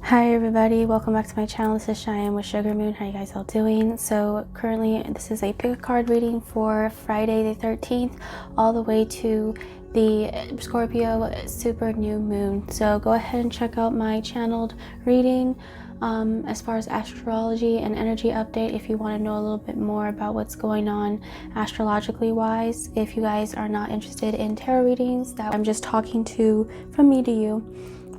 Hi everybody, welcome back to my channel. This is Cheyenne with Sugar Moon. How you guys all doing? So currently this is a pick a card reading for Friday the 13th all the way to the Scorpio super new moon. So go ahead and check out my channeled reading as far as astrology and energy update if you want to know a little bit more about what's going on astrologically wise. If you guys are not interested in tarot readings, that I'm just talking to from me to you.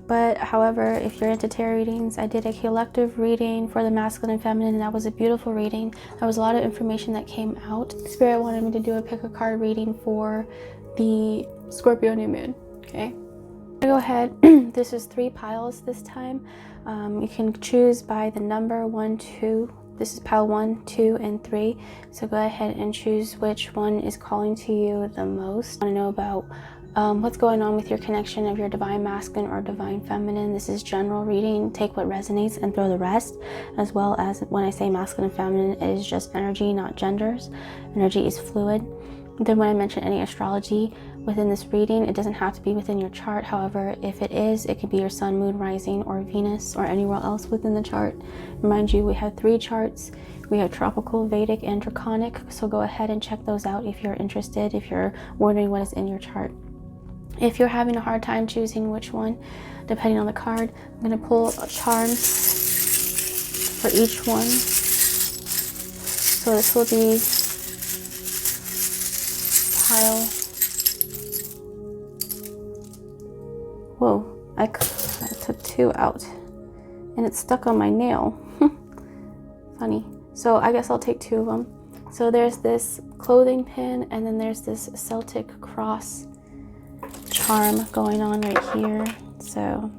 But however, if you're into tarot readings, I did a collective reading for the masculine and feminine, and that was a beautiful reading. There was a lot of information that came out. Spirit wanted me to do a pick a card reading for the Scorpio new moon. Okay, go ahead. This is 3 piles this time. You can choose by the number 1, 2. This is pile 1, 2, and 3. So go ahead and choose which one is calling to you the most. I want to know about what's going on with your connection of your divine masculine or divine feminine. This is general reading. Take what resonates and throw the rest. As well as when I say masculine and feminine, it is just energy, not genders. Energy is fluid. Then when I mention any astrology within this reading, it doesn't have to be within your chart. However, if it is, it could be your sun, moon, rising, or Venus, or anywhere else within the chart. Remind you, we have 3 charts. We have tropical, Vedic, and draconic. So go ahead and check those out if you're interested, if you're wondering what is in your chart. If you're having a hard time choosing which one, depending on the card, I'm going to pull charms for each one. So this will be pile. Whoa, I took 2 out and it's stuck on my nail. Funny. So I guess I'll take 2 of them. So there's this clothing pin, and then there's this Celtic cross charm going on right here. So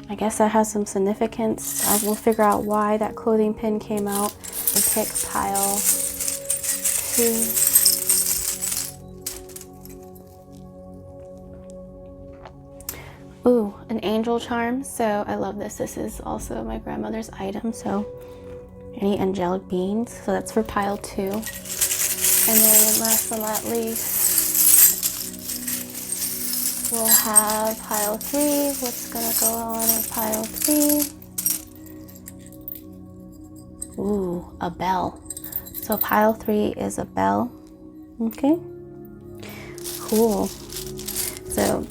I guess that has some significance. I will figure out why that clothing pin came out. And pick pile 2. Ooh, an angel charm. So I love this. This is also my grandmother's item. So any angelic beings. So that's for pile 2. And then last but not least, we'll have pile 3. What's gonna go on with pile 3? Ooh, a bell. So pile 3 is a bell. Okay. Cool. So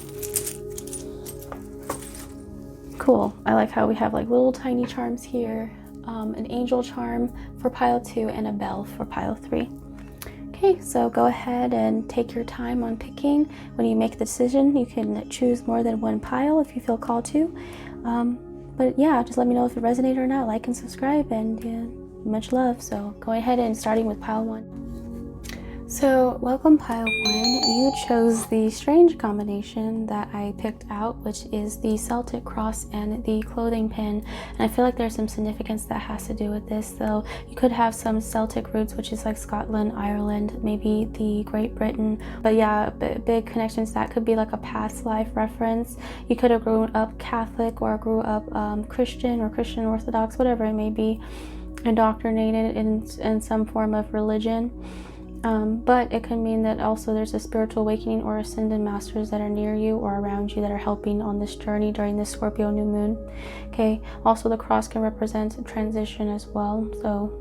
cool. I like how we have like little tiny charms here. An angel charm for pile 2 and a bell for pile 3. Okay, so go ahead and take your time on picking. When you make the decision, you can choose more than 1 pile if you feel called to. But yeah, just let me know if it resonated or not. Like and subscribe, and much love. So go ahead and starting with pile 1. So welcome pile 1. You chose the strange combination that I picked out, which is the Celtic cross and the clothing pin. And I feel like there's some significance that has to do with this. So you could have some Celtic roots, which is like Scotland, Ireland, maybe the Great Britain. But yeah, big connections. That could be like a past life reference. You could have grown up Catholic or grew up Christian or Christian Orthodox, whatever it may be, indoctrinated in some form of religion. But it can mean that also there's a spiritual awakening or ascended masters that are near you or around you that are helping on this journey during this Scorpio new moon. Okay, also the cross can represent transition as well. So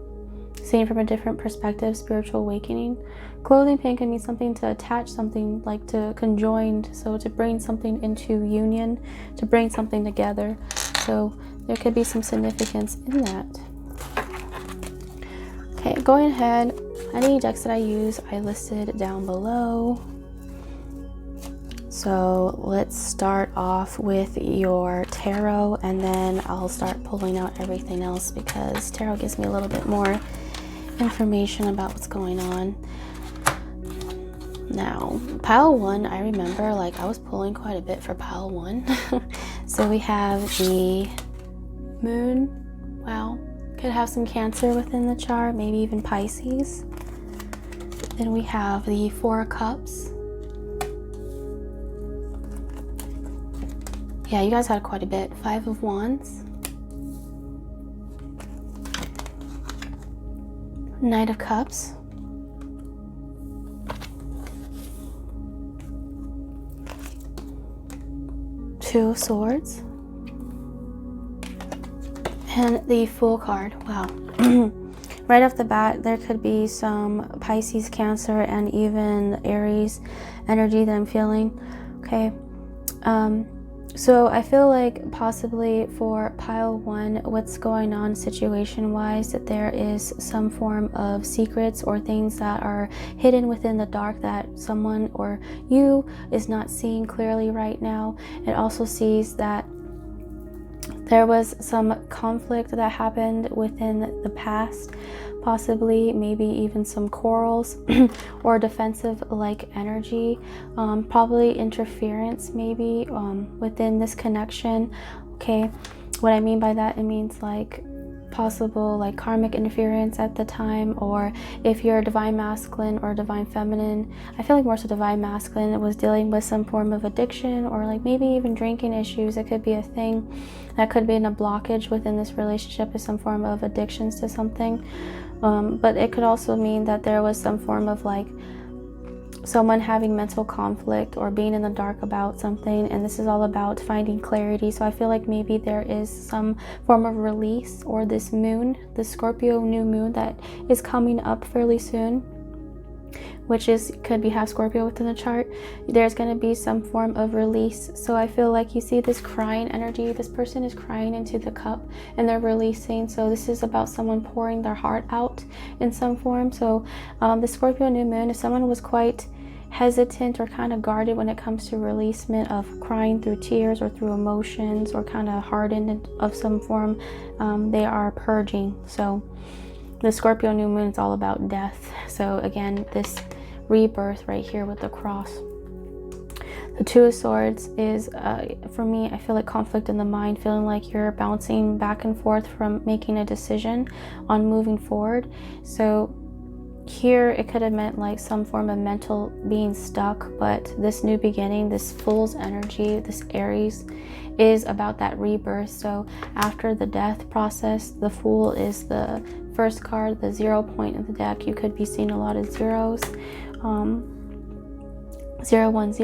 seen from a different perspective, spiritual awakening. Clothing pin can mean something to attach, something like to conjoined, so to bring something into union, to bring something together. So there could be some significance in that. Okay, going ahead, any decks that I use, I listed down below. So let's start off with your tarot, and then I'll start pulling out everything else because tarot gives me a little bit more information about what's going on. Now, pile 1, I remember like I was pulling quite a bit for pile 1. So we have the moon. Wow. Could have some Cancer within the chart, maybe even Pisces. Then we have the 4 of Cups. Yeah, you guys had quite a bit. 5 of Wands. Knight of Cups. Two of Swords. And the Fool card. Wow. Right off the bat, there could be some Pisces, Cancer, and even Aries energy that I'm feeling. Okay. So I feel like possibly for pile 1, what's going on situation wise, that there is some form of secrets or things that are hidden within the dark that someone or you is not seeing clearly right now. It also sees that there was some conflict that happened within the past, possibly maybe even some quarrels or defensive like energy, probably interference maybe within this connection. Okay, what I mean by that, it means like possible like karmic interference at the time, or if you're a divine masculine or divine feminine, I feel like more so divine masculine, it was dealing with some form of addiction or like maybe even drinking issues. It could be a thing that could be in a blockage within this relationship, is some form of addictions to something, but it could also mean that there was some form of like someone having mental conflict or being in the dark about something, and this is all about finding clarity. So I feel like maybe there is some form of release, or this moon, the Scorpio new moon that is coming up fairly soon, which is could be half Scorpio within the chart. There's going to be some form of release. So I feel like you see this crying energy. This person is crying into the cup and they're releasing. So this is about someone pouring their heart out in some form. So the Scorpio new moon, if someone was quite hesitant or kind of guarded when it comes to releasement of crying through tears or through emotions, or kind of hardened of some form, they are purging. So the Scorpio new moon is all about death. So again, this rebirth right here with the cross. The Two of Swords is, for me, I feel like conflict in the mind, feeling like you're bouncing back and forth from making a decision on moving forward. So here it could have meant like some form of mental being stuck, but this new beginning, this Fool's energy, this Aries, is about that rebirth. So after the death process, the Fool is the first card, the 0 point of the deck. You could be seeing a lot of zeros. 010,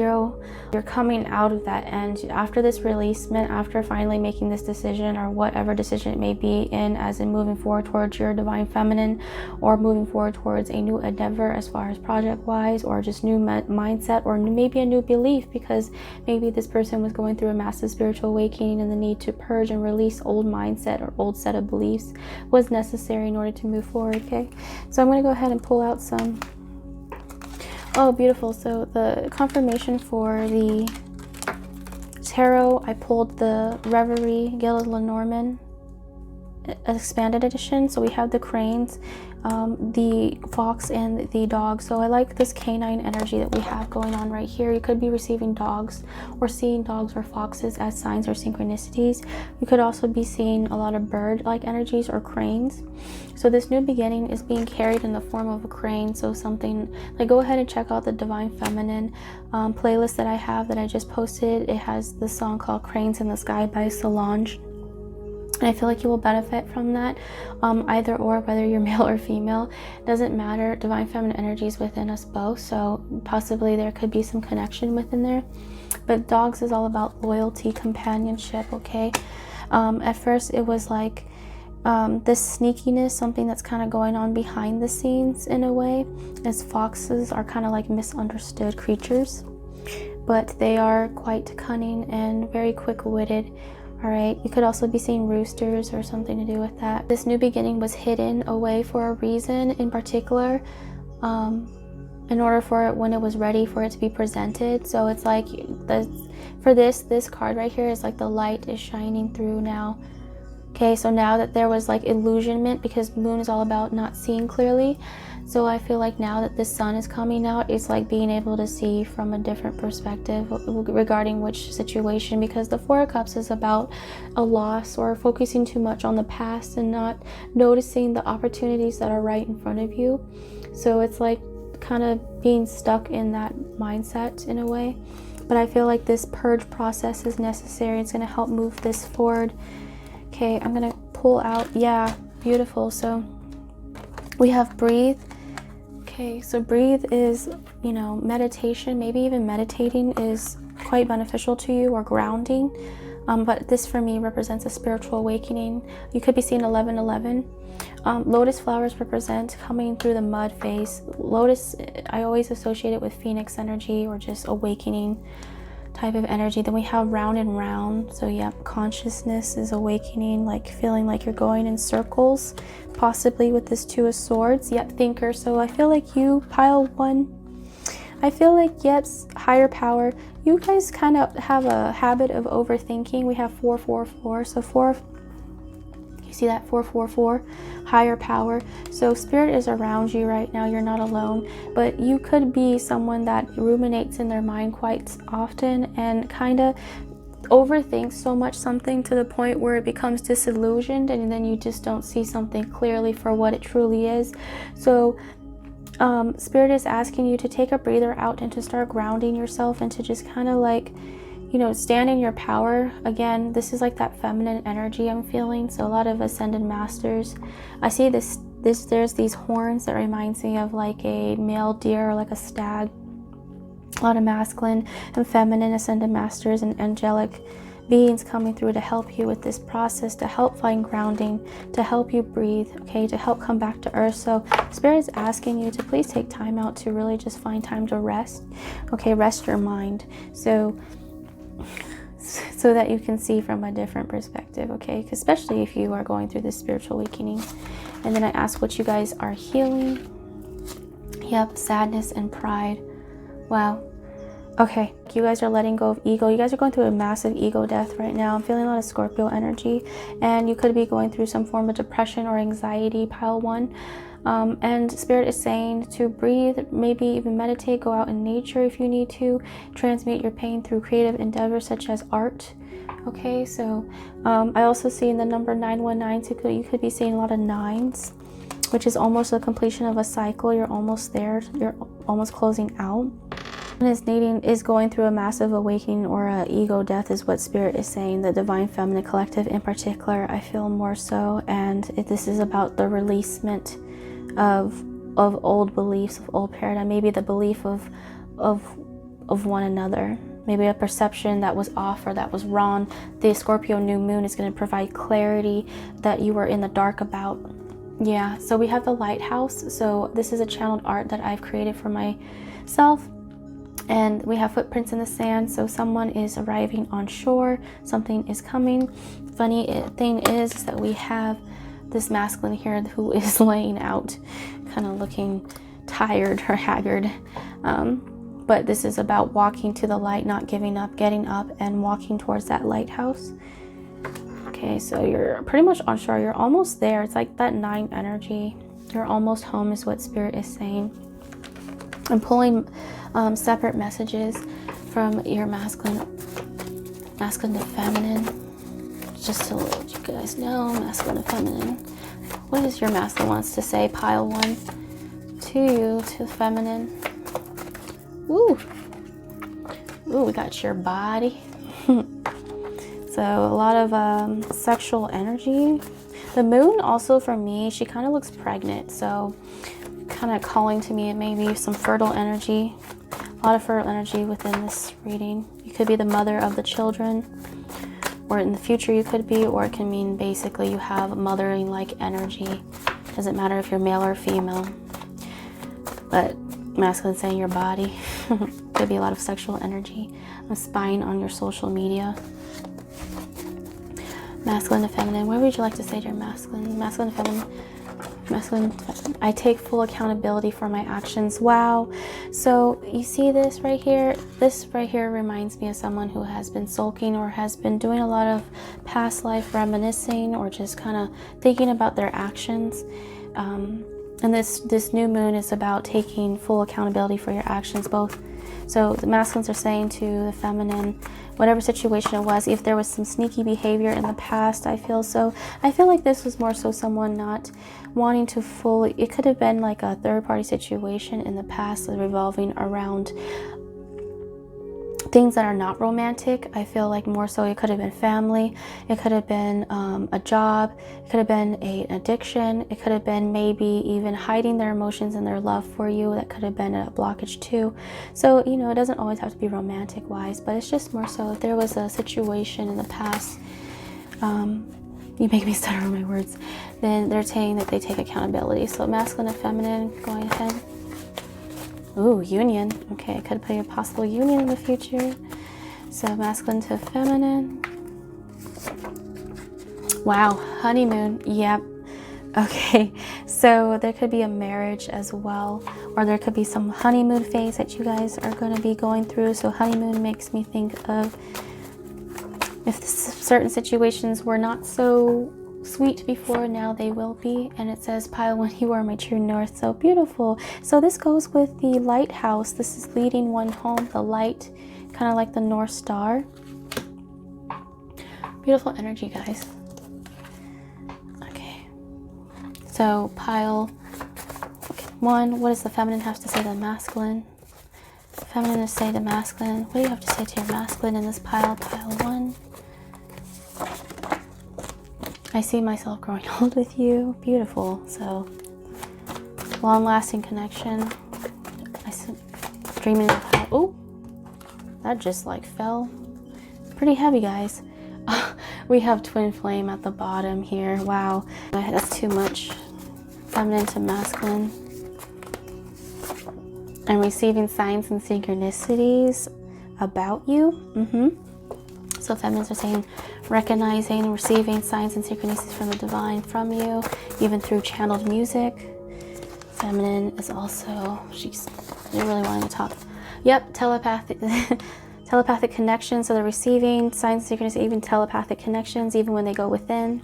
you're coming out of that end after this releasement, after finally making this decision, or whatever decision it may be in, as in moving forward towards your divine feminine, or moving forward towards a new endeavor as far as project wise, or just new mindset, or maybe a new belief, because maybe this person was going through a massive spiritual awakening, and the need to purge and release old mindset or old set of beliefs was necessary in order to move forward. Okay, so I'm going to go ahead and pull out some. Oh, beautiful. So the confirmation for the tarot, I pulled the Reverie Gilded Lenormand expanded edition. So we have the cranes, the fox, and the dog. So I like this canine energy that we have going on right here. You could be receiving dogs or seeing dogs or foxes as signs or synchronicities. You could also be seeing a lot of bird-like energies or cranes. So this new beginning is being carried in the form of a crane. So something like, go ahead and check out the Divine Feminine playlist that I have that I just posted. It has the song called Cranes in the Sky by Solange. And I feel like you will benefit from that, either or, whether you're male or female, doesn't matter. Divine feminine energy is within us both, so possibly there could be some connection within there. But dogs is all about loyalty, companionship. Okay, at first it was like this sneakiness, something that's kind of going on behind the scenes in a way, as foxes are kind of like misunderstood creatures, but they are quite cunning and very quick-witted. All right, you could also be seeing roosters or something to do with that. This new beginning was hidden away for a reason in particular, in order for it, when it was ready for it to be presented. So it's like this card right here is like the light is shining through now. Okay, so now that there was like illusionment, because moon is all about not seeing clearly. So I feel like now that the sun is coming out, it's like being able to see from a different perspective regarding which situation, because the Four of Cups is about a loss or focusing too much on the past and not noticing the opportunities that are right in front of you. So it's like kind of being stuck in that mindset in a way. But I feel like this purge process is necessary. It's going to help move this forward. Okay, I'm going to pull out, yeah, beautiful. So we have breathe. Okay, so breathe is, you know, meditation, maybe even meditating is quite beneficial to you, or grounding. But this for me represents a spiritual awakening. You could be seeing 1111. Lotus flowers represent coming through the mud phase. Lotus, I always associate it with phoenix energy or just awakening type of energy. Then we have round and round. So yeah, consciousness is awakening, like feeling like you're going in circles, possibly with this Two of Swords. Yep, thinker. So I feel like you, pile 1, I feel like, yes, higher power. You guys kind of have a habit of overthinking. We have 444. So 4, you see that 444, higher power. So spirit is around you right now. You're not alone, but you could be someone that ruminates in their mind quite often and kind of overthinks so much something to the point where it becomes disillusioned, and then you just don't see something clearly for what it truly is. So spirit is asking you to take a breather out and to start grounding yourself and to just kind of like, you know, stand in your power. Again, this is like that feminine energy I'm feeling. So a lot of ascended masters, I see there's these horns that reminds me of like a male deer or like a stag. A lot of masculine and feminine ascended masters and angelic beings coming through to help you with this process, to help find grounding, to help you breathe, okay, to help come back to earth. So spirit is asking you to please take time out to really just find time to rest, okay, rest your mind, so that you can see from a different perspective, okay, especially if you are going through this spiritual awakening. And then I ask what you guys are healing. Yep, sadness and pride. Wow. Okay, you guys are letting go of ego. You guys are going through a massive ego death right now. I'm feeling a lot of Scorpio energy, and you could be going through some form of depression or anxiety, pile 1. And spirit is saying to breathe, maybe even meditate, go out in nature if you need to, transmute your pain through creative endeavors such as art. Okay, so I also see in the number 919, so you could be seeing a lot of 9s, which is almost a completion of a cycle. You're almost there. You're almost closing out. And is going through a massive awakening or a ego death is what spirit is saying. The divine feminine collective in particular, I feel more so. And this is about the releasement of old beliefs, of old paradigm, maybe the belief of one another, maybe a perception that was off or that was wrong. The Scorpio new moon is going to provide clarity that you were in the dark about. Yeah, so we have the lighthouse. So this is a channeled art that I've created for myself. And we have footprints in the sand, so someone is arriving on shore, something is coming. Funny thing is that we have this masculine here who is laying out, kind of looking tired or haggard. But this is about walking to the light, not giving up, getting up and walking towards that lighthouse. Okay, so you're pretty much on shore. You're almost there. It's like that 9 energy. You're almost home is what spirit is saying. I'm pulling separate messages from your masculine to feminine, just to let you guys know, masculine to feminine. What is your masculine wants to say, pile 1, to you, to feminine. Ooh, we got your body. So a lot of sexual energy. The moon also for me, she kind of looks pregnant, so kind of calling to me maybe some fertile energy. A lot of fertile energy within this reading. You could be the mother of the children, or in the future you could be, or it can mean basically you have mothering like energy. Doesn't matter if you're male or female, but masculine saying your body. Could be a lot of sexual energy. I'm spying on your social media. Masculine to feminine. What would you like to say to your masculine? Masculine to feminine. Masculine, I take full accountability for my actions. Wow. So you see this right here? This right here reminds me of someone who has been sulking or has been doing a lot of past life reminiscing or just kind of thinking about their actions. And this new moon is about taking full accountability for your actions, both. So the masculines are saying to the feminine, whatever situation it was, if there was some sneaky behavior in the past, I feel like this was more so someone not wanting to fully, it could have been like a third party situation in the past revolving around things that are not romantic. I feel like more so it could have been family, it could have been a job, it could have been an addiction, it could have been maybe even hiding their emotions and their love for you. That could have been a blockage too. So, you know, it doesn't always have to be romantic wise, but it's just more so if there was a situation in the past, you make me stutter on my words, then they're saying that they take accountability. So masculine and feminine, going ahead. Ooh, union. Okay, could be a possible union in the future. So masculine to feminine. Wow, honeymoon. Yep. Okay, so there could be a marriage as well, or there could be some honeymoon phase that you guys are going to be going through. So honeymoon makes me think of if certain situations were not so sweet before, now they will be. And it says, pile 1, you are my true north. So beautiful. So this goes with the lighthouse. This is leading one home, the light, kind of like the North Star. Beautiful energy, guys. Okay, so pile 1, what does the feminine have to say to the masculine? Feminine to say to masculine. What do you have to say to your masculine in this pile? Pile 1. I see myself growing old with you. Beautiful. So, long-lasting connection. I see dreaming of how... Oh, that just like fell. Pretty heavy, guys. We have twin flame at the bottom here. Wow, that's too much. Feminine to masculine. I'm receiving signs and synchronicities about you. So feminines are saying recognizing, receiving signs and synchronicities from the divine from you, even through channeled music. Feminine is also, they're really wanting to talk. Yep, telepathic telepathic connections. So they're receiving signs and synchronicities, even telepathic connections, even when they go within.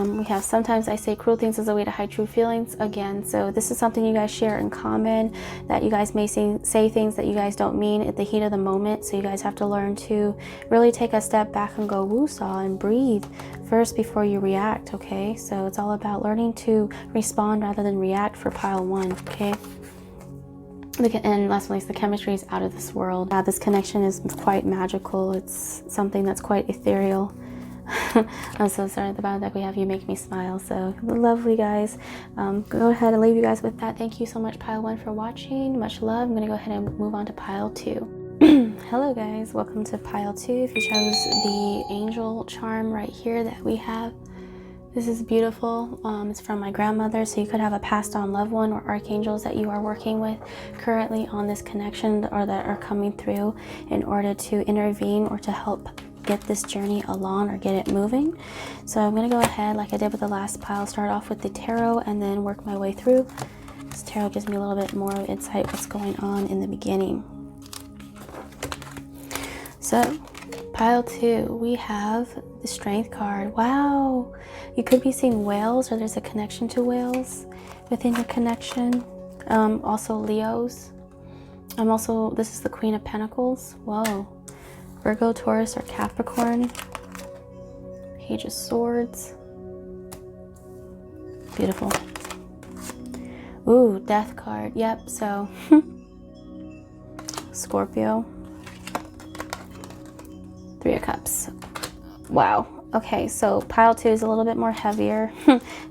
We have sometimes I say cruel things as a way to hide true feelings. Again, so this is something you guys share in common, that you guys may say things that you guys don't mean at the heat of the moment. So you guys have to learn to really take a step back and go woosah and breathe first before you react. Okay, so it's all about learning to respond rather than react for pile 1. Okay. And last but not least, the chemistry is out of this world. This connection is quite magical. It's something that's quite ethereal. I'm so sorry at the bottom deck we have you make me smile. So lovely, guys. Go ahead and leave you guys with that. Thank you so much, pile 1, for watching. Much love. I'm gonna go ahead and move on to pile 2. Hello guys, welcome to pile 2. If you chose the angel charm right here that we have, this is beautiful. It's from my grandmother, so you could have a passed on loved one or archangels that you are working with currently on this connection, or that are coming through in order to intervene or to help get this journey along or get it moving. So I'm going to go ahead, like I did with the last pile, start off with the tarot and then work my way through. This tarot gives me a little bit more insight what's going on in the beginning. So pile 2, we have the Strength card. Wow, you could be seeing whales, or there's a connection to whales within your connection. Also Leos. This is the Queen of Pentacles. Whoa. Virgo, Taurus, or Capricorn. Page of Swords. Beautiful. Ooh, Death card. Yep, so Scorpio. 3 of Cups. Wow. Okay, so pile 2 is a little bit more heavier.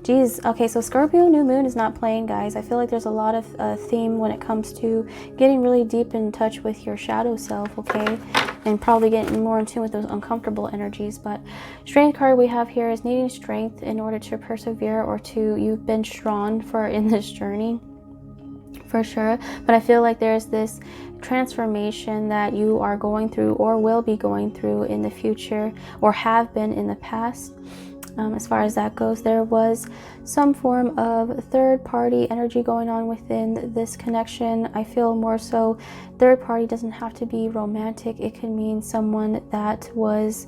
Geez. Okay, so Scorpio new moon is not playing, guys. I feel like there's a lot of theme when it comes to getting really deep in touch with your shadow self, okay? And probably getting more in tune with those uncomfortable energies. But Strength card we have here is needing strength in order to persevere, or you've been strong in this journey, for sure. But I feel like there's this transformation that you are going through, or will be going through in the future, or have been in the past. As far as that goes, there was some form of third-party energy going on within this connection. I feel more so third party doesn't have to be romantic. It can mean someone that was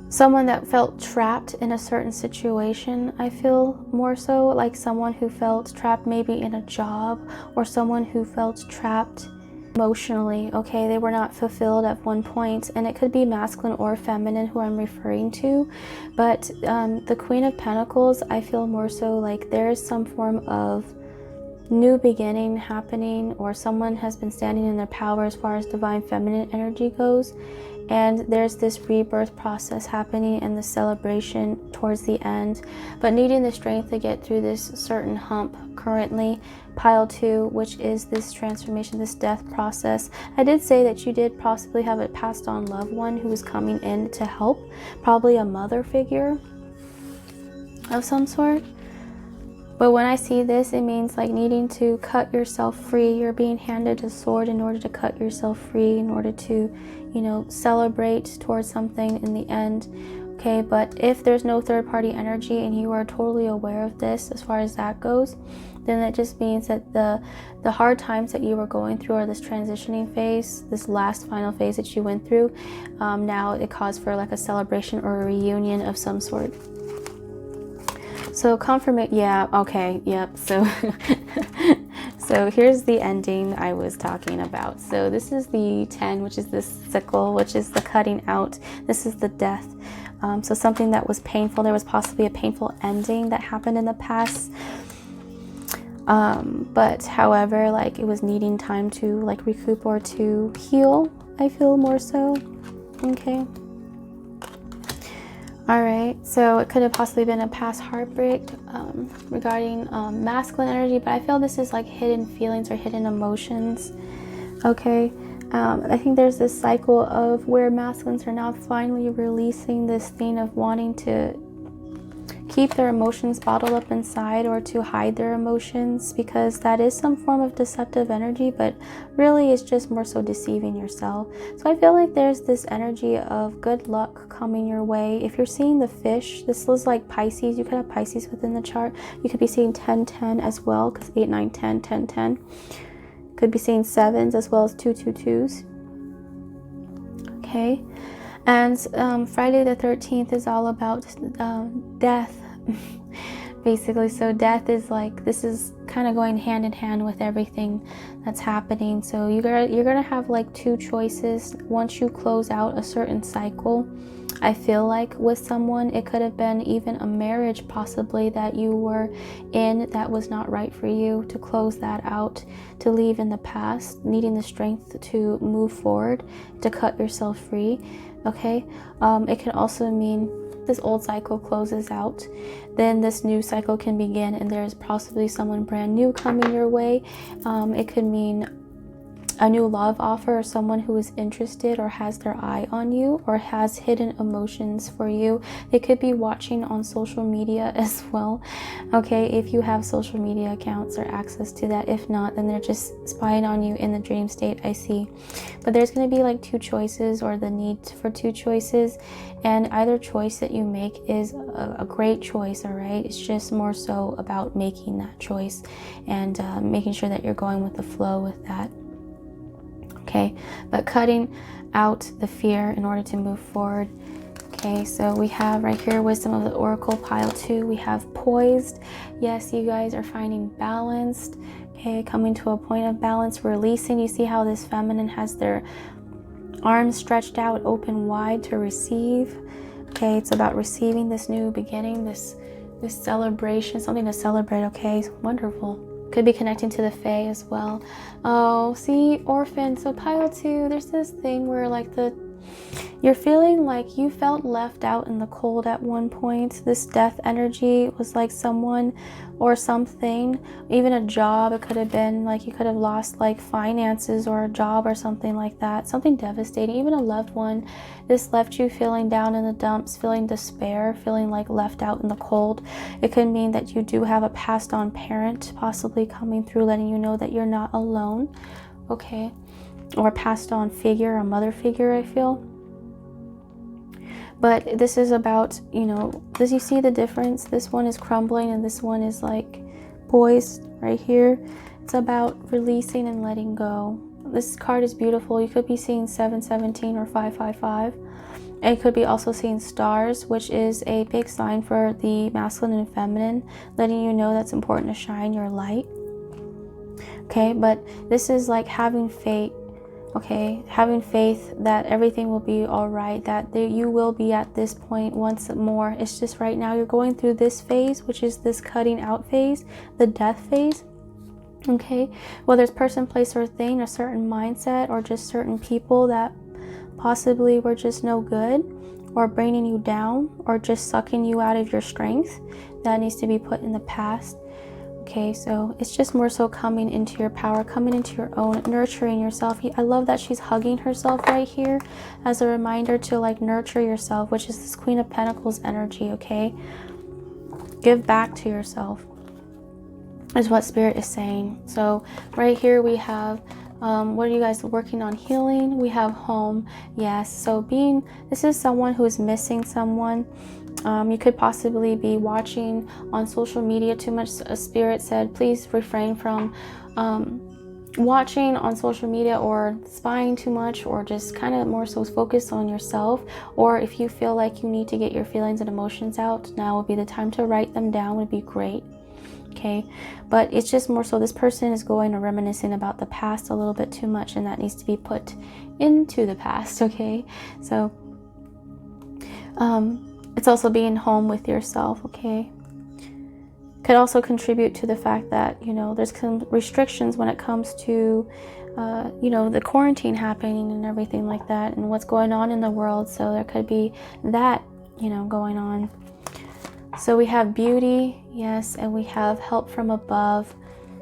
someone that felt trapped in a certain situation. I feel more so like someone who felt trapped maybe in a job, or someone who felt trapped emotionally. Okay, they were not fulfilled at one point, and it could be masculine or feminine who I'm referring to. But the Queen of Pentacles, I feel more so like there is some form of new beginning happening, or someone has been standing in their power as far as divine feminine energy goes, and there's this rebirth process happening and the celebration towards the end, but needing the strength to get through this certain hump currently. Pile 2, which is this transformation, this death process. I did say that you did possibly have a passed on loved one who is coming in to help, probably a mother figure of some sort. But when I see this, it means like needing to cut yourself free. You're being handed a sword in order to cut yourself free, in order to, you know, celebrate towards something in the end. Okay, but if there's no third party energy and you are totally aware of this as far as that goes, then that just means that the hard times that you were going through, or this transitioning phase, this last final phase that you went through, now it calls for like a celebration or a reunion of some sort. So confirmation, yeah, okay, yep. So so here's the ending I was talking about. So this is the 10, which is this sickle, which is the cutting out. This is the death. So something that was painful, there was possibly a painful ending that happened in the past. But however, like it was needing time to like recoup or to heal, I feel more so. Okay. All right, so it could have possibly been a past heartbreak regarding masculine energy, but I feel this is like hidden feelings or hidden emotions. Okay, I think there's this cycle of where masculines are now finally releasing this thing of wanting to keep their emotions bottled up inside, or to hide their emotions, because that is some form of deceptive energy, but really it's just more so deceiving yourself. So I feel like there's this energy of good luck coming your way. If you're seeing the fish, this was like Pisces. You could have Pisces within the chart. You could be seeing 10-10 as well, because 8, 9, 10, 10, 10. Could be seeing 7s as well as 2, 2, 2s. Okay. And Friday the 13th is all about death, basically. So death is like, this is kind of going hand in hand with everything that's happening. So you're gonna have like 2 choices once you close out a certain cycle. I feel like with someone, it could have been even a marriage possibly that you were in that was not right for you, to close that out, to leave in the past, needing the strength to move forward, to cut yourself free. Okay, it can also mean this old cycle closes out, then this new cycle can begin, and there's possibly someone brand new coming your way. It could mean a new love offer, or someone who is interested or has their eye on you or has hidden emotions for you. They could be watching on social media as well. Okay, if you have social media accounts or access to that. If not, then they're just spying on you in the dream state, I see. But there's going to be like 2 choices, or the need for 2 choices, and either choice that you make is a great choice. All right, it's just more so about making that choice and making sure that you're going with the flow with that. Okay, but cutting out the fear in order to move forward. Okay, so we have right here wisdom of the oracle, pile 2. We have poised. Yes, you guys are finding balanced. Okay, coming to a point of balance, releasing. You see how this feminine has their arms stretched out open wide to receive. Okay, it's about receiving this new beginning, this celebration, something to celebrate. Okay, wonderful. Could be connecting to the Fae as well. Oh, see, orphan. So pile 2, there's this thing where like you're feeling like you felt left out in the cold at one point. This death energy was like someone or something, even a job. It could have been like you could have lost like finances or a job or something like that. Something devastating, even a loved one. This left you feeling down in the dumps, feeling despair, feeling like left out in the cold. It could mean that you do have a passed on parent possibly coming through, letting you know that you're not alone. Okay, or passed on figure, a mother figure, I feel. But this is about, you know, does you see the difference? This one is crumbling and this one is like poised right here. It's about releasing and letting go. This card is beautiful. You could be seeing 717 or 555. And you could be also seeing stars, which is a big sign for the masculine and feminine, letting you know that's important to shine your light. Okay, but this is like having faith. Okay, having faith that everything will be all right, that you will be at this point once more. It's just right now you're going through this phase, which is this cutting out phase, the death phase. Okay, whether it's person, place, or thing, a certain mindset, or just certain people that possibly were just no good, or bringing you down, or just sucking you out of your strength, that needs to be put in the past. Okay, so it's just more so coming into your power, coming into your own, nurturing yourself. I love that she's hugging herself right here as a reminder to like nurture yourself, which is this Queen of Pentacles energy. Okay, give back to yourself is what Spirit is saying. So right here we have what are you guys working on? Healing. We have home. Yes, so this is someone who is missing someone. You could possibly be watching on social media too much. Spirit said please refrain from watching on social media or spying too much, or just kind of more so focus on yourself. Or if you feel like you need to get your feelings and emotions out, now would be the time to write them down, would be great. Okay, but it's just more so this person is going or reminiscing about the past a little bit too much, and that needs to be put into the past. Okay, so it's also being home with yourself. Okay, could also contribute to the fact that, you know, there's some restrictions when it comes to you know, the quarantine happening and everything like that, and what's going on in the world. So there could be that, you know, going on. So we have beauty, yes, and we have help from above.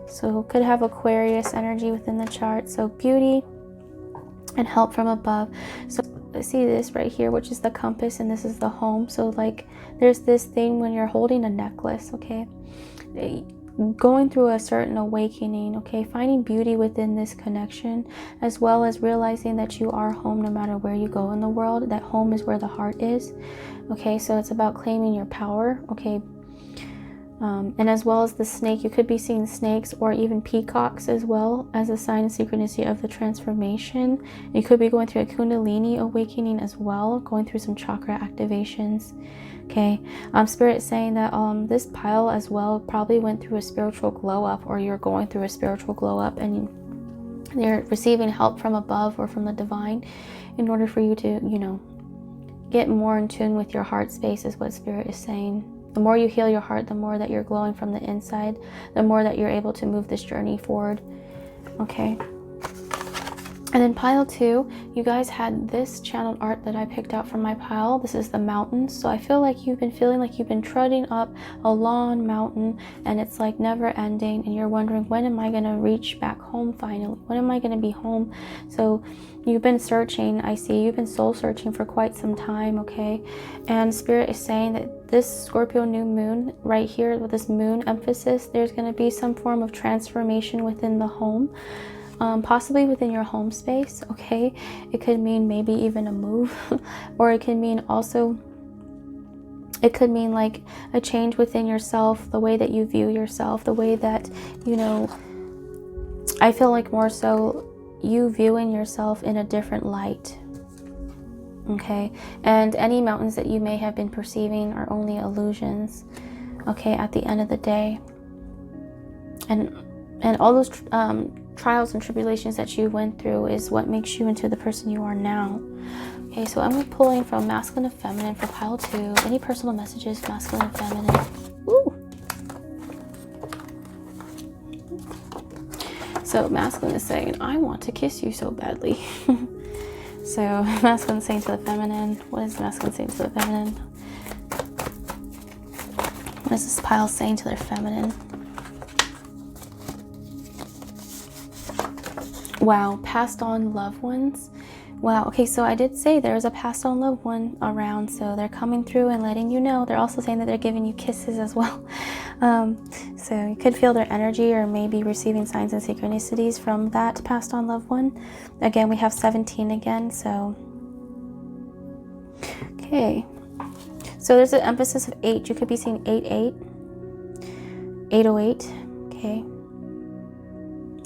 So could have Aquarius energy within the chart. So beauty and help from above. So I see this right here, which is the compass, and this is the home. So like there's this thing when you're holding a necklace, okay, going through a certain awakening, okay, finding beauty within this connection, as well as realizing that you are home no matter where you go in the world. That home is where the heart is. Okay, so it's about claiming your power. Okay, and as well as the snake, you could be seeing snakes or even peacocks as well as a sign of synchronicity of the transformation. You could be going through a Kundalini awakening as well, going through some chakra activations. Okay, Spirit is saying that this pile as well probably went through a spiritual glow up, or you're going through a spiritual glow up, and you're receiving help from above or from the divine in order for you to, you know, get more in tune with your heart space, is what Spirit is saying. The more you heal your heart, the more that you're glowing from the inside, the more that you're able to move this journey forward. Okay. And then pile 2, you guys had this channeled art that I picked out from my pile. This is the mountains. So I feel like you've been feeling like you've been trudging up a long mountain, and it's like never ending, and you're wondering, when am I going to reach back home finally? When am I going to be home? So you've been searching. I see you've been soul searching for quite some time. Okay, and Spirit is saying that this Scorpio new moon right here, with this moon emphasis, there's going to be some form of transformation within the home. Possibly within your home space. Okay, it could mean maybe even a move, or it could mean also, it could mean like a change within yourself, the way that you view yourself, the way that, you know, I feel like more so you viewing yourself in a different light. Okay, and any mountains that you may have been perceiving are only illusions, okay, at the end of the day. And all those trials and tribulations that you went through is what makes you into the person you are now. Okay, so I'm pulling from masculine and feminine for pile 2. Any personal messages, masculine and feminine? Ooh. So masculine is saying, I want to kiss you so badly. So masculine saying to the feminine, what is masculine saying to the feminine? What is this pile saying to their feminine? Wow, passed on loved ones. Wow, okay, so I did say there's a passed on loved one around, so they're coming through and letting you know. They're also saying that they're giving you kisses as well. So you could feel their energy, or maybe receiving signs and synchronicities from that passed on loved one. Again, we have 17 again, so. Okay, so there's an emphasis of 8. You could be seeing 8-8, 808, okay.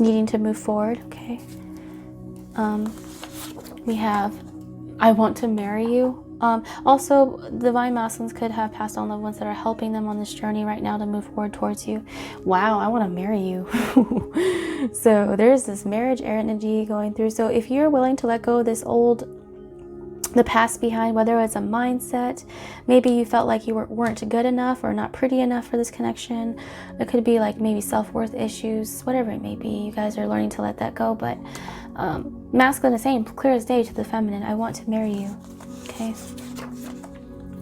Needing to move forward, okay. We have, I want to marry you. Also, divine masculines could have passed on loved ones that are helping them on this journey right now to move forward towards you. Wow, I want to marry you. So there's this marriage energy going through. So if you're willing to let go of this old the past behind, whether it's a mindset. Maybe you felt like you weren't good enough or not pretty enough for this connection. It could be like maybe self-worth issues, whatever it may be. You guys are learning to let that go. But masculine is saying clear as day to the feminine, I want to marry you. Okay,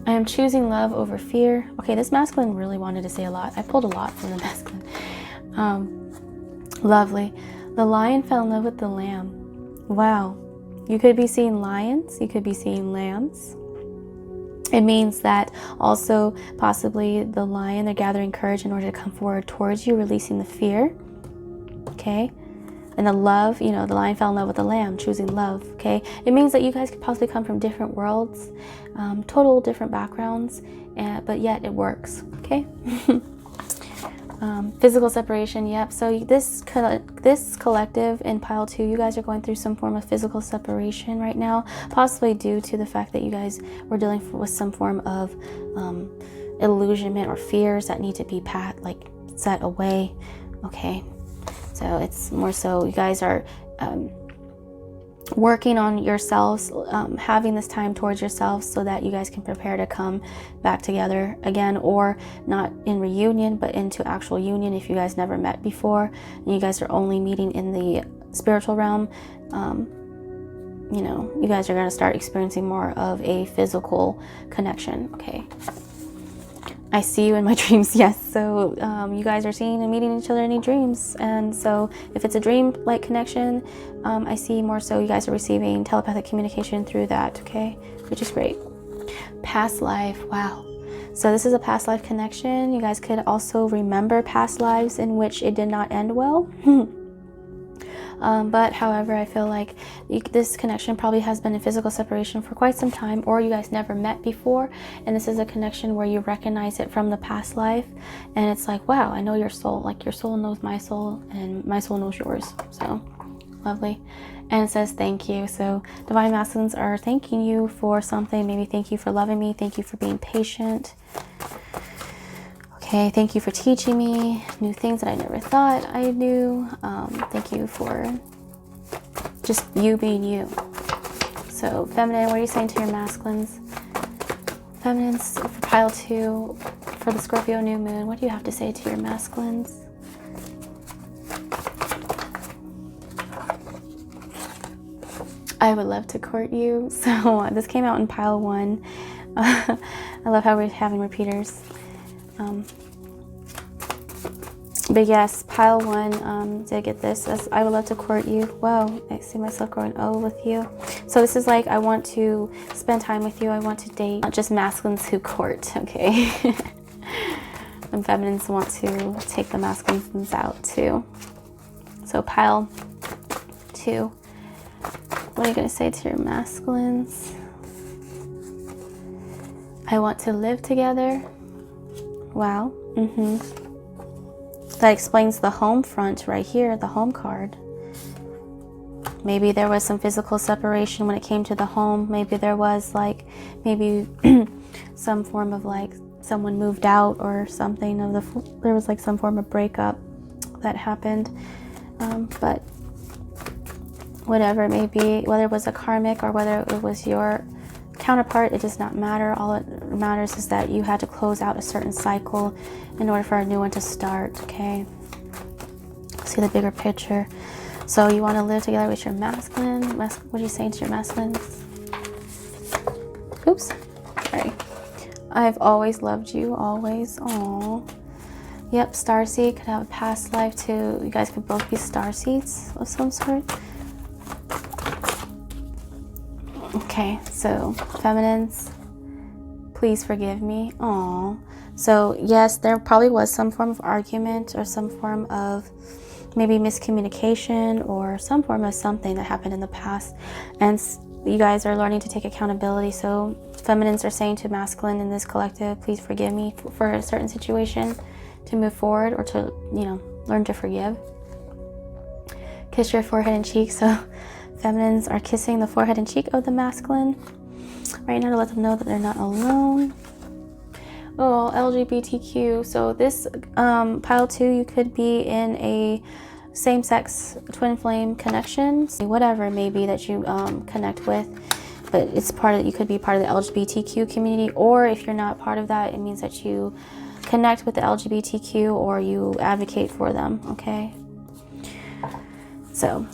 I am choosing love over fear. Okay, this masculine really wanted to say a lot. I pulled a lot from the masculine. Lovely. The lion fell in love with the lamb. Wow. You could be seeing lions. You could be seeing lambs. It means that also possibly the lion, they're gathering courage in order to come forward towards you, releasing the fear. Okay. And the love, you know, the lion fell in love with the lamb, choosing love. Okay. It means that you guys could possibly come from different worlds, total different backgrounds, but yet it works. Okay. Physical separation, yep. So this collective in pile 2, you guys are going through some form of physical separation right now, possibly due to the fact that you guys were dealing with some form of illusionment or fears that need to be set away. Okay, so it's more so you guys are working on yourselves, having this time towards yourselves so that you guys can prepare to come back together again, or not in reunion but into actual union if you guys never met before and you guys are only meeting in the spiritual realm. You know, you guys are going to start experiencing more of a physical connection. Okay, I see you in my dreams. Yes, so you guys are seeing and meeting each other in your dreams, and so if it's a dream-like connection, I see more so you guys are receiving telepathic communication through that. Okay, which is great. Past life, wow. So this is a past life connection. You guys could also remember past lives in which it did not end well. But however, I feel like this connection probably has been in physical separation for quite some time, or you guys never met before, and this is a connection where you recognize it from the past life, and it's like, wow, I know your soul, like your soul knows my soul and my soul knows yours. So lovely. And it says thank you. So divine masculines are thanking you for something. Maybe thank you for loving me, thank you for being patient. Okay, thank you for teaching me new things that I never thought I knew. Thank you for just you being you. So feminine, what are you saying to your masculines? Feminines for pile 2, for the Scorpio new moon, what do you have to say to your masculines? I would love to court you. So this came out in pile 1. I love how we're having repeaters. But yes, pile 1 did get this as I would love to court you. Wow, I see myself growing old with you. So this is like, I want to spend time with you. I want to date, not just masculines who court. Okay. And feminines want to take the masculines out too. So pile 2, what are you going to say to your masculines? I want to live together. Wow. That explains the home front right here, the home card. Maybe there was some physical separation when it came to the home. Maybe there was like, maybe some form of like someone moved out or something of there was like some form of breakup that happened. But whatever it may be, whether it was a karmic or whether it was your counterpart, it does not matter. All it matters is that you had to close out a certain cycle in order for a new one to start. Okay, see the bigger picture. So you want to live together with your masculine. What are you saying to your masculines? Oops, sorry. I've always loved you, always. Aww. Yep, starseed could have a past life too. You guys could both be starseeds of some sort. Okay, so feminines, please forgive me. Aww. So yes, there probably was some form of argument or some form of maybe miscommunication or some form of something that happened in the past, and you guys are learning to take accountability. So feminines are saying to masculine in this collective, please forgive me for a certain situation, to move forward or to, you know, learn to forgive. Kiss your forehead and cheek. So feminines are kissing the forehead and cheek of the masculine right now to let them know that they're not alone. Oh, LGBTQ. So this pile 2, you could be in a same-sex twin flame connection, whatever it may be that you connect with. but it's part of, you could be part of the LGBTQ community, or if you're not part of that, it means that you connect with the LGBTQ or you advocate for them, okay? So,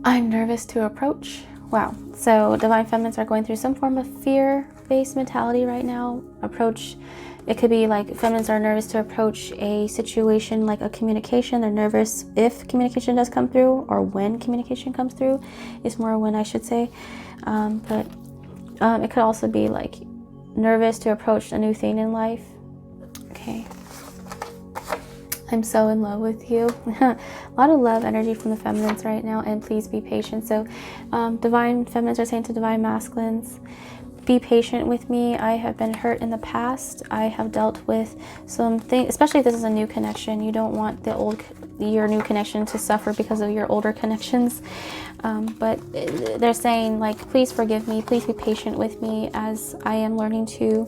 I'm nervous to approach. Wow. So divine feminines are going through some form of fear-based mentality right now. Approach, it could be like feminines are nervous to approach a situation like a communication. They're nervous if communication does come through, or when communication comes through. It's more when, I should say. But it could also be like nervous to approach a new thing in life. Okay. I'm so in love with you. A lot of love energy from the feminines right now, and please be patient. So divine feminines are saying to divine masculines, be patient with me. I have been hurt in the past. I have dealt with some things, especially if this is a new connection. You don't want your new connection to suffer because of your older connections. But they're saying, like, please forgive me. Please be patient with me as I am learning to,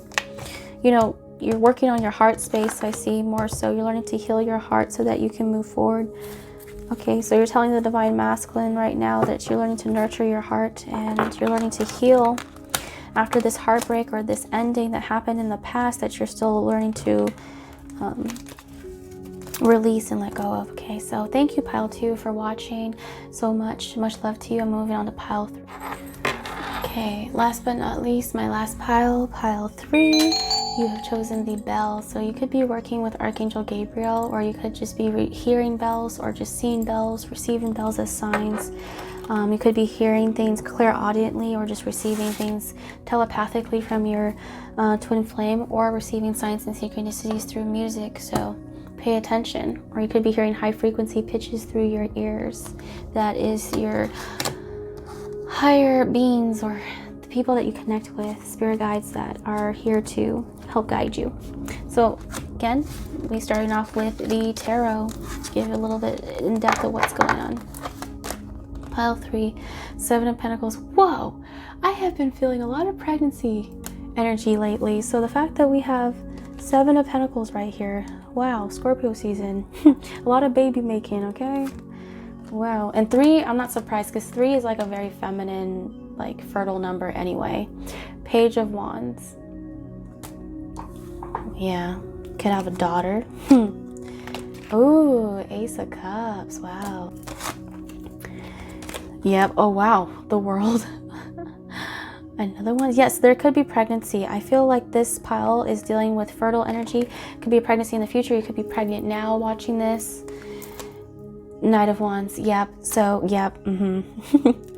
you know, you're working on your heart space, I see, more so. You're learning to heal your heart so that you can move forward. Okay, so you're telling the divine masculine right now that you're learning to nurture your heart, and you're learning to heal after this heartbreak or this ending that happened in the past, that you're still learning to release and let go of. Okay, so thank you, pile 2, for watching so much. Much love to you. I'm moving on to pile 3. Okay, last but not least, my last pile, pile 3. You have chosen the bell. So you could be working with Archangel Gabriel, or you could just be hearing bells, or just seeing bells, receiving bells as signs. You could be hearing things clairaudiently, or just receiving things telepathically from your twin flame, or receiving signs and synchronicities through music. So pay attention. Or you could be hearing high frequency pitches through your ears. That is your higher beings, or the people that you connect with, spirit guides that are here to help guide you. So again, we starting off with the tarot, give you a little bit in depth of what's going on. Pile 3, 7 of Pentacles. Whoa, I have been feeling a lot of pregnancy energy lately. So the fact that we have 7 of Pentacles right here, wow, Scorpio season. A lot of baby making, okay? Wow. And 3, I'm not surprised, because 3 is like a very feminine, like fertile number anyway. Page of Wands. Yeah, could have a daughter. Ooh, Ace of Cups. Wow. Yep. Oh wow, the World. Another one. Yes, there could be pregnancy. I feel like this pile is dealing with fertile energy. Could be a pregnancy in the future. You could be pregnant now watching this. Knight of Wands. Yep. So yep.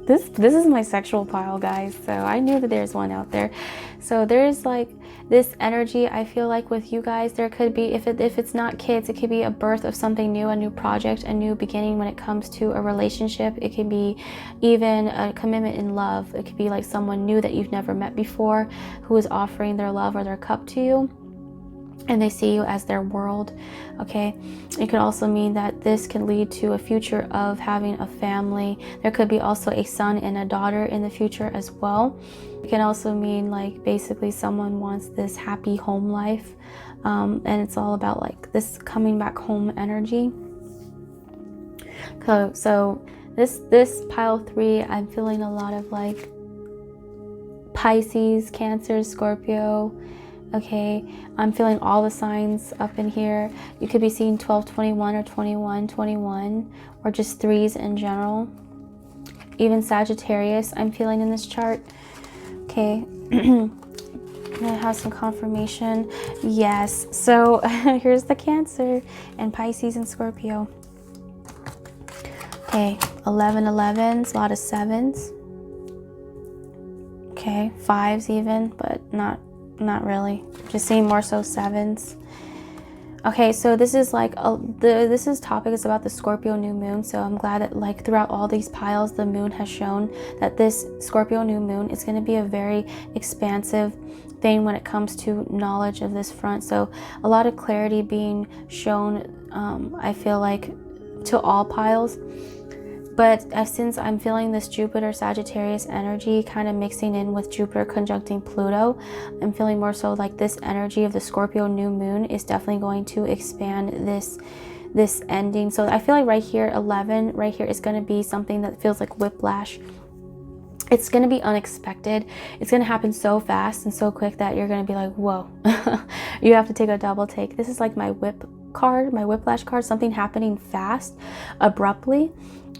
This is my sexual pile, guys. So I knew that there's one out there. So there's like this energy. I feel like with you guys, there could be, if it's not kids, it could be a birth of something new, a new project, a new beginning when it comes to a relationship. It could be even a commitment in love. It could be like someone new that you've never met before, who is offering their love or their cup to you, and they see you as their world. Okay, it could also mean that this can lead to a future of having a family. There could be also a son and a daughter in the future as well. It can also mean like basically someone wants this happy home life, and it's all about like this coming back home energy. So this pile 3, I'm feeling a lot of like Pisces, Cancer, Scorpio. Okay, I'm feeling all the signs up in here. You could be seeing 1221 or 2121, or just 3s in general. Even Sagittarius I'm feeling in this chart. Okay, I'm gonna have some confirmation. Yes, so here's the Cancer and Pisces and Scorpio. Okay, 1111s, a lot of 7s. Okay, 5s even, but not really. Just seeing more so 7s. Okay, so this is like this topic is about the Scorpio new moon. So I'm glad that like throughout all these piles, the moon has shown that this Scorpio new moon is going to be a very expansive thing when it comes to knowledge of this front. So a lot of clarity being shown, I feel like, to all piles. But since I'm feeling this Jupiter Sagittarius energy kind of mixing in with Jupiter conjuncting Pluto, I'm feeling more so like this energy of the Scorpio new moon is definitely going to expand this ending. So I feel like right here, 11 right here is going to be something that feels like whiplash. It's going to be unexpected. It's going to happen so fast and so quick that you're going to be like, whoa. You have to take a double take. This is like my whip card, my whiplash card, something happening fast, abruptly.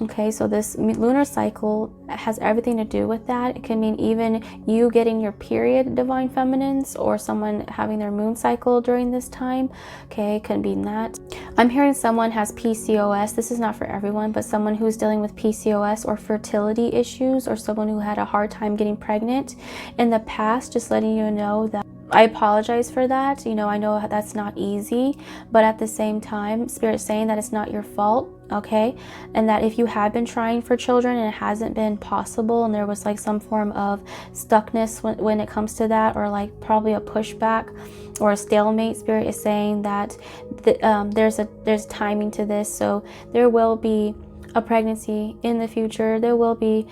Okay, so this lunar cycle has everything to do with that. It can mean even you getting your period, divine feminines, or someone having their moon cycle during this time. Okay, it can be that. I'm hearing someone has PCOS. This is not for everyone, but someone who's dealing with PCOS or fertility issues, or someone who had a hard time getting pregnant in the past, just letting you know that I apologize for that. You know, I know that's not easy, but at the same time, Spirit's saying that it's not your fault, okay? And that if you have been trying for children and it hasn't been possible, and there was like some form of stuckness when it comes to that, or like probably a pushback or a stalemate, Spirit is saying that there's timing to this. So there will be a pregnancy in the future. There will be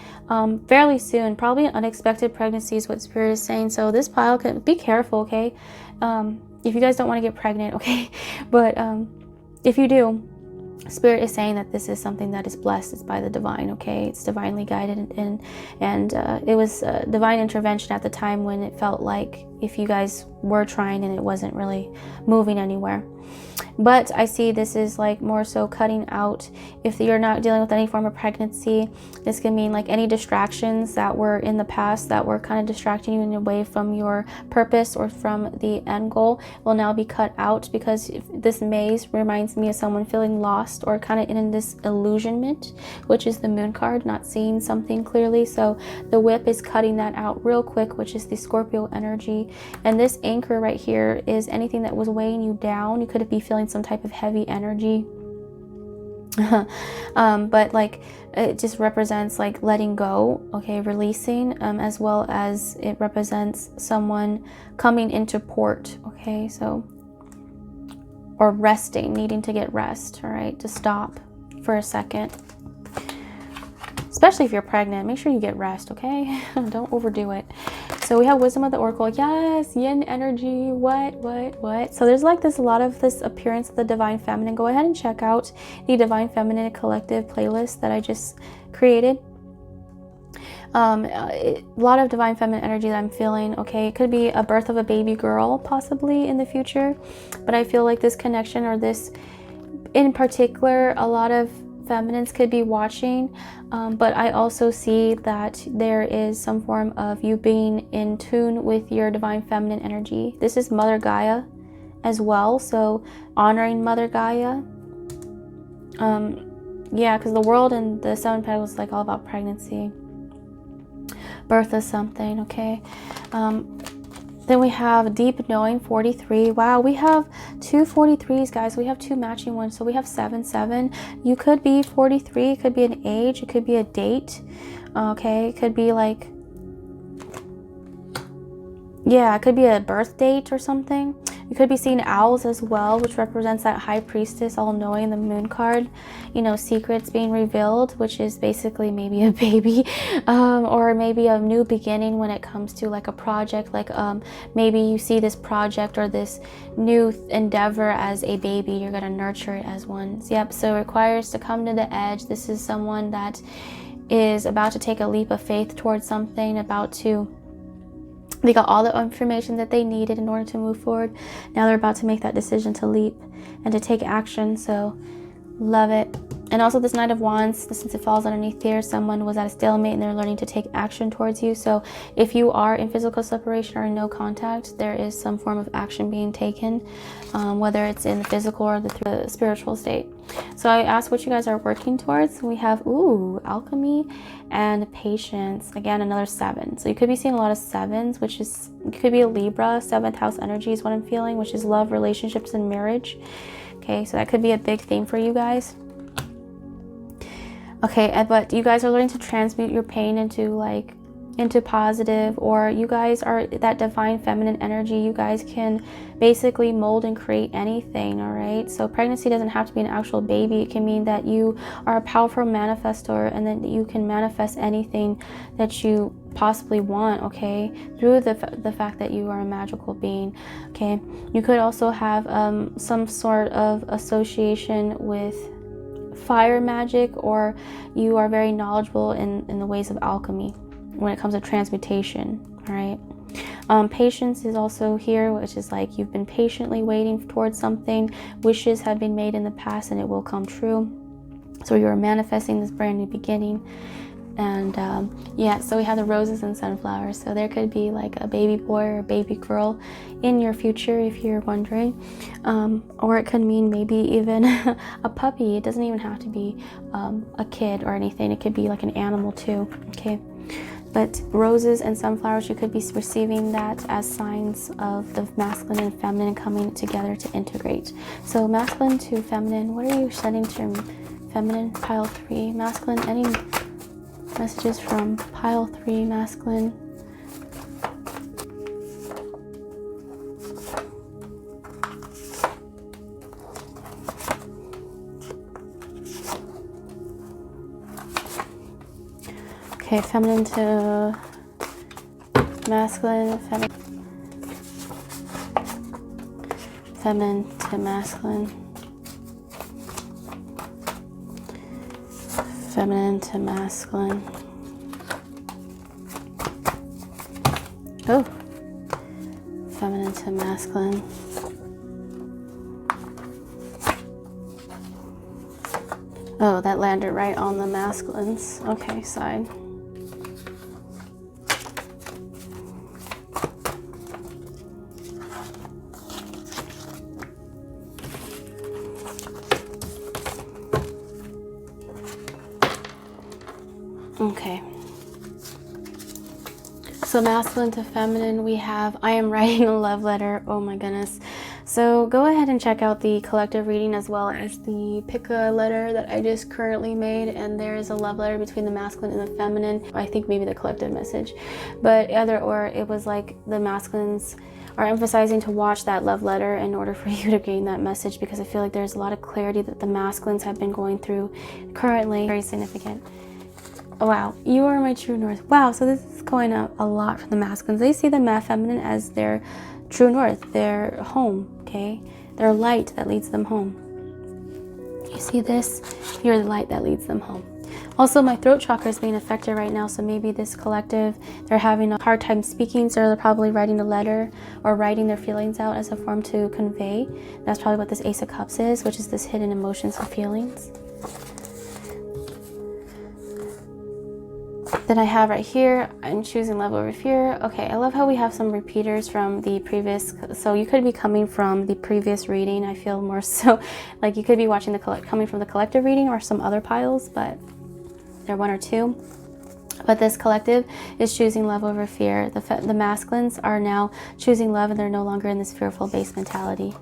fairly soon, probably an unexpected pregnancy is what Spirit is saying. So this pile can be careful, okay? If you guys don't want to get pregnant, okay? But if you do, Spirit is saying that this is something that is blessed. It's by the divine, okay? It's divinely guided, and it was divine intervention at the time when it felt like if you guys were trying and it wasn't really moving anywhere. But I see this is like more so cutting out, if you're not dealing with any form of pregnancy, this can mean like any distractions that were in the past that were kind of distracting you in a way from your purpose or from the end goal will now be cut out, because this maze reminds me of someone feeling lost or kind of in this illusionment, which is the moon card, not seeing something clearly. So the whip is cutting that out real quick, which is the Scorpio energy. And this anchor right here is anything that was weighing you down. You could be feeling some type of heavy energy. But like it just represents like letting go, okay, releasing, as well as it represents someone coming into port, okay, so, or resting, needing to get rest, all right, to stop for a second. Especially if you're pregnant, make sure you get rest, okay? Don't overdo it. So we have Wisdom of the Oracle. Yes, yin energy. What? So there's like this, a lot of this appearance of the Divine Feminine. Go ahead and check out the Divine Feminine Collective playlist that I just created. A lot of Divine Feminine energy that I'm feeling, okay? It could be a birth of a baby girl possibly in the future. But I feel like this connection, or this in particular, a lot of feminines could be watching, but I also see that there is some form of you being in tune with your divine feminine energy. This is Mother Gaia as well, so honoring Mother Gaia. Yeah, because the world and the Seven Petals is like all about pregnancy, birth of something, okay? Then we have Deep Knowing 43. Wow, we have two 43s, guys. We have two matching ones. So we have 7. You could be 43. It could be an age. It could be a date. Okay, it could be like, yeah, it could be a birth date or something. You could be seeing owls as well, which represents that high priestess, all knowing, the moon card, you know, secrets being revealed, which is basically maybe a baby, or maybe a new beginning when it comes to like a project, like maybe you see this project or this new endeavor as a baby. You're going to nurture it as one. Yep, so it requires to come to the edge. This is someone that is about to take a leap of faith towards something, they got all the information that they needed in order to move forward. Now they're about to make that decision to leap and to take action. So love it. And also this Knight of Wands, since it falls underneath here, someone was at a stalemate and they're learning to take action towards you. So if you are in physical separation or in no contact, there is some form of action being taken, whether it's in the physical or the spiritual state. So I asked what you guys are working towards. We have, alchemy and patience. Again, another 7. So you could be seeing a lot of 7s, which is, it could be a Libra. 7th house energy is what I'm feeling, which is love, relationships, and marriage. Okay, so that could be a big theme for you guys. Okay, but you guys are learning to transmute your pain into positive, or you guys are that divine feminine energy. You guys can basically mold and create anything, all right? So pregnancy doesn't have to be an actual baby. It can mean that you are a powerful manifestor, and then you can manifest anything that you possibly want, okay, through the fact that you are a magical being, okay? You could also have some sort of association with fire magic, or you are very knowledgeable in the ways of alchemy. when it comes to transmutation. All right. Patience is also here, which is like you've been patiently waiting towards something. Wishes have been made in the past and it will come true. So you're manifesting this brand new beginning. And yeah, so we have the roses and sunflowers. So there could be like a baby boy or a baby girl in your future, if you're wondering. Or it could mean maybe even a puppy. It doesn't even have to be a kid or anything. It could be like an animal too. Okay. But roses and sunflowers, you could be receiving that as signs of the masculine and feminine coming together to integrate. So masculine to feminine, what are you setting to feminine? Pile 3. Masculine, any messages from pile 3, masculine? Okay, feminine to masculine, feminine to masculine, feminine to masculine. Oh, feminine to masculine. Oh, that landed right on the masculines. Okay, side. Okay, so masculine to feminine, we have I am writing a love letter. Oh my goodness. So go ahead and check out the collective reading as well as the pick a letter that I just currently made, and there is a love letter between the masculine and the feminine. I think maybe the collective message, but either or, it was like the masculines are emphasizing to watch that love letter in order for you to gain that message, because I feel like there's a lot of clarity that the masculines have been going through currently. Very significant. Wow, you are my true north. Wow, so this is going up a lot for the masculines. They see the feminine as their true north, their home, okay? Their light that leads them home. You see this? You're the light that leads them home. Also, my throat chakra is being affected right now, so maybe this collective, they're having a hard time speaking, so they're probably writing a letter or writing their feelings out as a form to convey. That's probably what this Ace of Cups is, which is this hidden emotions and feelings. Then I have right here, I'm choosing love over fear. Okay, I love how we have some repeaters from the previous, so you could be coming from the previous reading. I feel more so like you could be watching coming from the collective reading or some other piles, but they're one or two. But this collective is choosing love over fear. The masculines are now choosing love, and they're no longer in this fearful based mentality.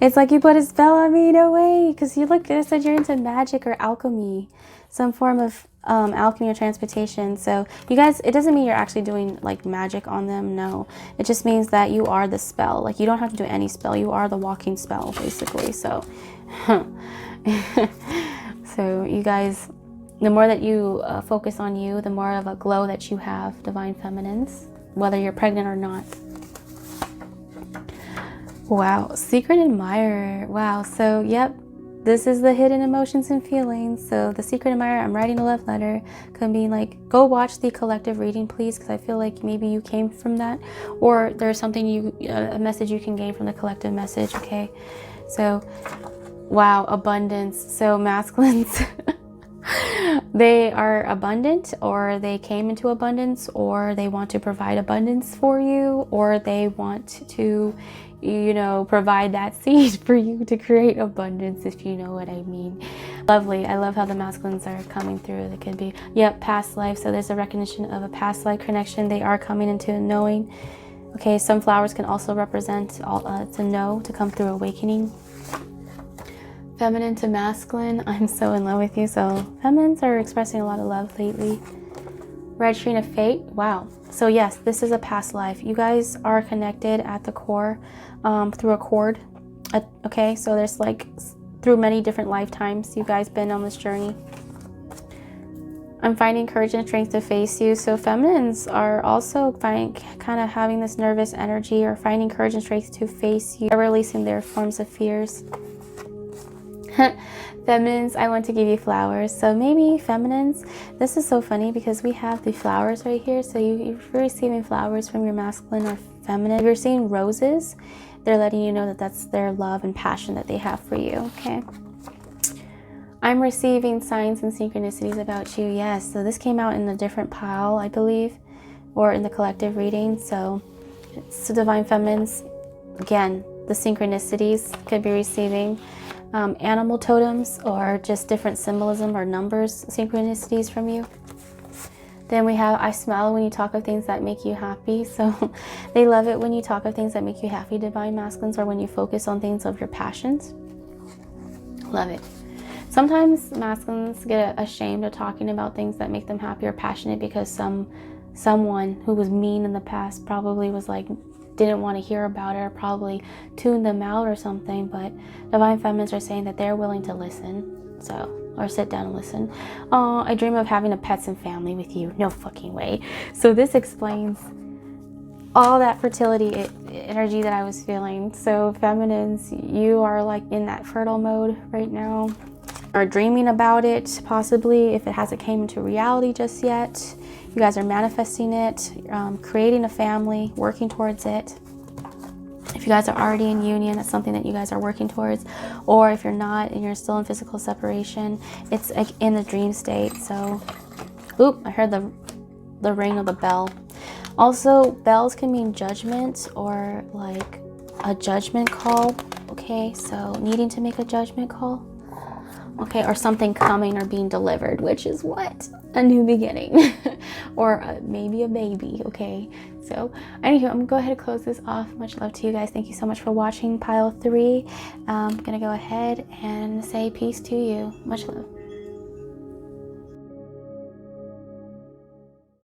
It's like you put a spell on me, no way, because you look, I said you're into magic or alchemy, some form of alchemy or transmutation. So you guys, it doesn't mean you're actually doing like magic on them. No, it just means that you are the spell. Like you don't have to do any spell, you are the walking spell basically. So so you guys, the more that you focus on you, the more of a glow that you have, divine feminines, whether you're pregnant or not. Wow, secret admirer. Wow, so yep, this is the hidden emotions and feelings. So the secret admirer, I'm writing a love letter, could be like, go watch the collective reading please, because I feel like maybe you came from that, or there's something a message you can gain from the collective message. Okay, so wow, abundance. So masculines they are abundant, or they came into abundance, or they want to provide abundance for you, or they want to, you know, provide that seed for you to create abundance, if you know what I mean. Lovely. I love how the masculines are coming through. They could be, yep, past life. So there's a recognition of a past life connection. They are coming into knowing. Okay, some flowers can also represent to know, to come through awakening. Feminine to masculine, I'm so in love with you. So feminines are expressing a lot of love lately. Red Tree of Fate. Wow. So yes, this is a past life. You guys are connected at the core through a cord. Okay, so there's like through many different lifetimes you guys been on this journey. I'm finding courage and strength to face you. So feminines are also kind of having this nervous energy, or finding courage and strength to face you, or releasing their forms of fears. Feminines, I want to give you flowers. So maybe feminines, this is so funny because we have the flowers right here. So you're receiving flowers from your masculine or feminine. If you're seeing roses, they're letting you know that that's their love and passion that they have for you, okay? I'm receiving signs and synchronicities about you. Yes, so this came out in a different pile, I believe, or in the collective reading. So it's divine feminines. Again, the synchronicities could be receiving animal totems or just different symbolism or numbers, synchronicities from you. Then we have, I smile when you talk of things that make you happy. So they love it when you talk of things that make you happy, divine masculines, or when you focus on things of your passions. Love it. Sometimes masculines get ashamed of talking about things that make them happy or passionate because someone who was mean in the past probably was like, didn't want to hear about it, or probably tuned them out or something. But divine feminines are saying that they're willing to listen, so, or sit down and listen. Oh, I dream of having a pets and family with you. No fucking way. So this explains all that fertility energy that I was feeling. So feminines, you are like in that fertile mode right now, or dreaming about it, possibly, if it hasn't came into reality just yet. You guys are manifesting it, creating a family, working towards it. If you guys are already in union, that's something that you guys are working towards. Or if you're not and you're still in physical separation, it's like in the dream state. So, oop, I heard the ring of the bell. Also, bells can mean judgment or like a judgment call. Okay, so needing to make a judgment call. Okay, or something coming or being delivered, which is what? A new beginning. Or maybe a baby, okay? So, anywho, I'm gonna go ahead and close this off. Much love to you guys. Thank you so much for watching pile 3. I'm gonna go ahead and say peace to you. Much love.